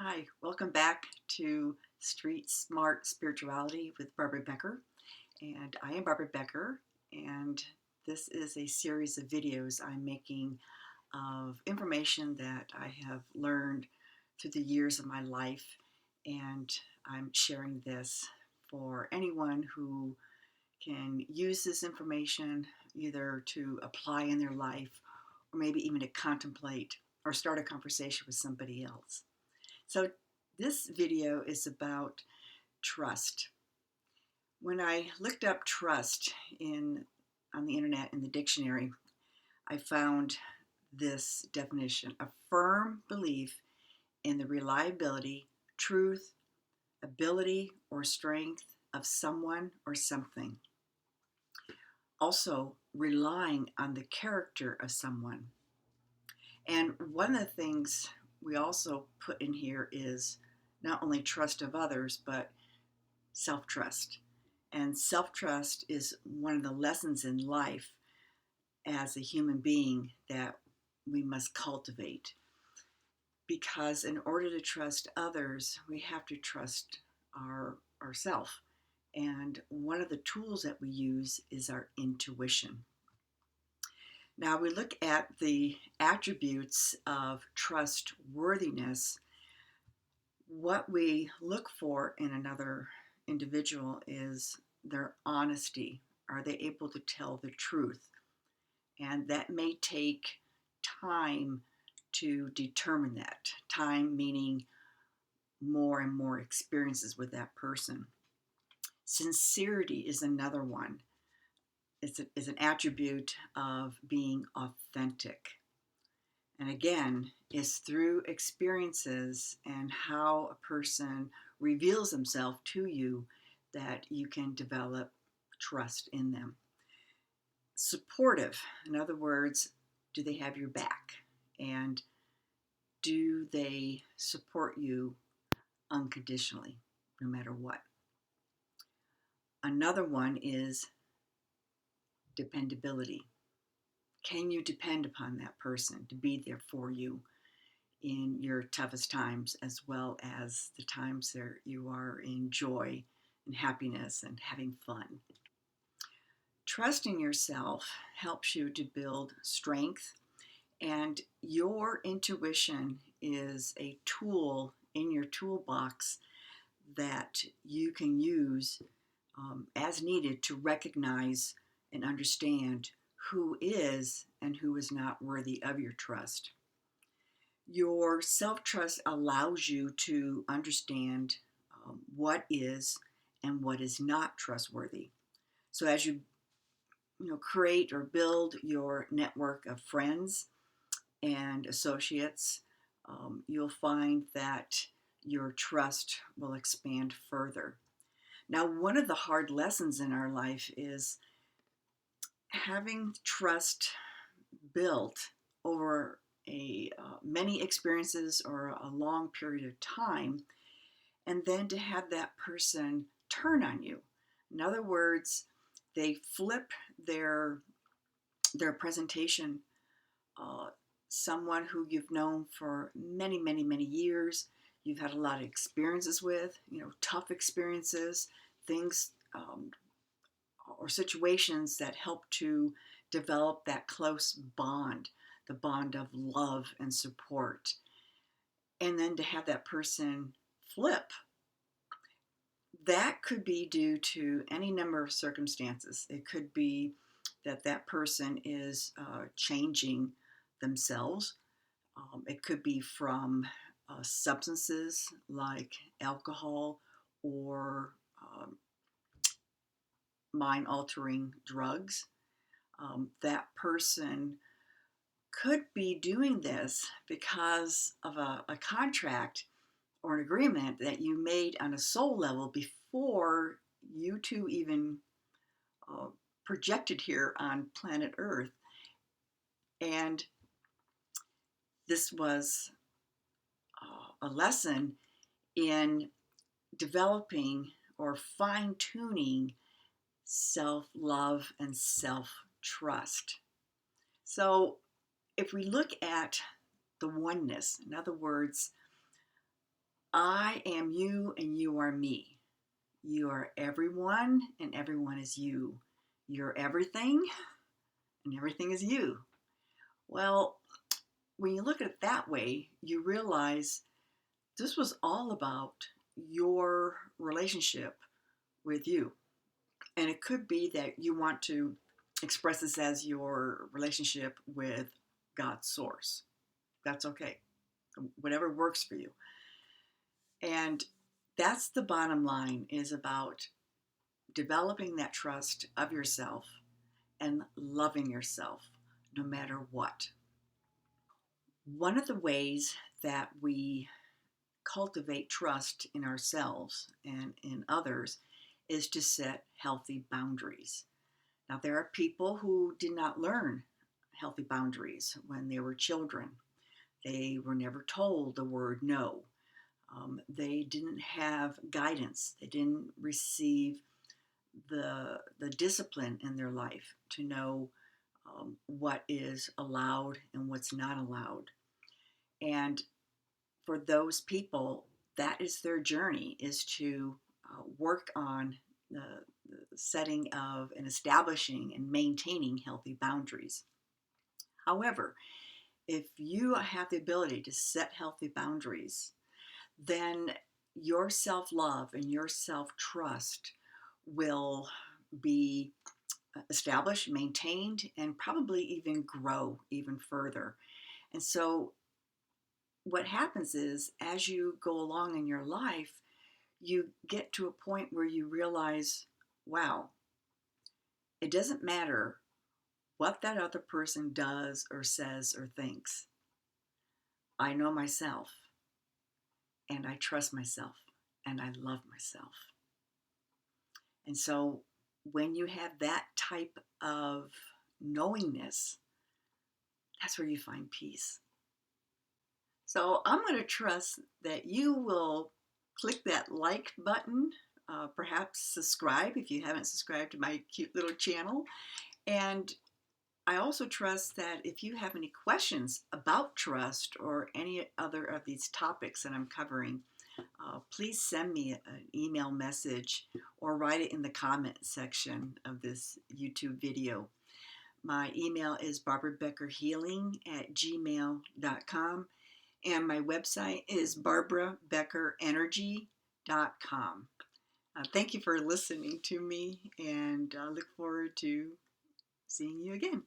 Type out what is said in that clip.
Hi, welcome back to Streetsmart Spirituality with Barbara Becker. And I am Barbara Becker, and this is a series of videos I'm making of information that I have learned through the years of my life. And I'm sharing this for anyone who can use this information either to apply in their life or maybe even to contemplate or start a conversation with somebody else. So this video is about trust. When I looked up trust on the internet in the dictionary, I found this definition: a firm belief in the reliability, truth, ability, or strength of someone or something. Also, relying on the character of someone. And one of the things we also put in here is not only trust of others, but self-trust. And self-trust is one of the lessons in life as a human being that we must cultivate. Because in order to trust others, we have to trust ourselves. And one of the tools that we use is our intuition. Now we look at the attributes of trustworthiness. What we look for in another individual is their honesty. Are they able to tell the truth? And that may take time to determine that. Time meaning more and more experiences with that person. Sincerity is another one. It's an attribute of being authentic. And again, it's through experiences and how a person reveals themselves to you that you can develop trust in them. Supportive, in other words, do they have your back? And do they support you unconditionally, no matter what? Another one is dependability. Can you depend upon that person to be there for you in your toughest times, as well as the times that you are in joy and happiness and having fun? Trusting yourself helps you to build strength, and your intuition is a tool in your toolbox that you can use as needed to recognize and understand who is and who is not worthy of your trust. Your self-trust allows you to understand what is and what is not trustworthy. So as you create or build your network of friends and associates, you'll find that your trust will expand further. Now, one of the hard lessons in our life is having trust built over many experiences or a long period of time, and then to have that person turn on you. In other words, they flip their presentation. Someone who you've known for many, many, many years, you've had a lot of experiences with, tough experiences, things or situations that help to develop that close bond, the bond of love and support. And then to have that person flip, that could be due to any number of circumstances. It could be that that person is changing themselves. It could be from substances like alcohol or mind-altering drugs. That person could be doing this because of a contract or an agreement that you made on a soul level before you two even projected here on planet Earth. And this was a lesson in developing or fine-tuning self-love and self-trust. So if we look at the oneness, in other words, I am you and you are me. You are everyone and everyone is you. You're everything and everything is you. Well, when you look at it that way, you realize this was all about your relationship with you. And it could be that you want to express this as your relationship with God's source. That's okay. Whatever works for you. And that's the bottom line, is about developing that trust of yourself and loving yourself no matter what. One of the ways that we cultivate trust in ourselves and in others is to set healthy boundaries. Now, there are people who did not learn healthy boundaries when they were children. They were never told the word no. They didn't have guidance. They didn't receive the discipline in their life to know what is allowed and what's not allowed. And for those people, that is their journey, is to work on the setting of and establishing and maintaining healthy boundaries. However, if you have the ability to set healthy boundaries, then your self-love and your self-trust will be established, maintained, and probably even grow even further. And so what happens is, as you go along in your life, you get to a point where you realize, wow, it doesn't matter what that other person does or says or thinks. I know myself, and I trust myself, and I love myself. And so when you have that type of knowingness, that's where you find peace. So I'm going to trust that you will click that like button, perhaps subscribe if you haven't subscribed to my cute little channel. And I also trust that if you have any questions about trust or any other of these topics that I'm covering, please send me an email message or write it in the comment section of this YouTube video. My email is barbarabeckerhealing@gmail.com, and my website is barbarabeckerenergy.com. Thank you for listening to me, and I look forward to seeing you again.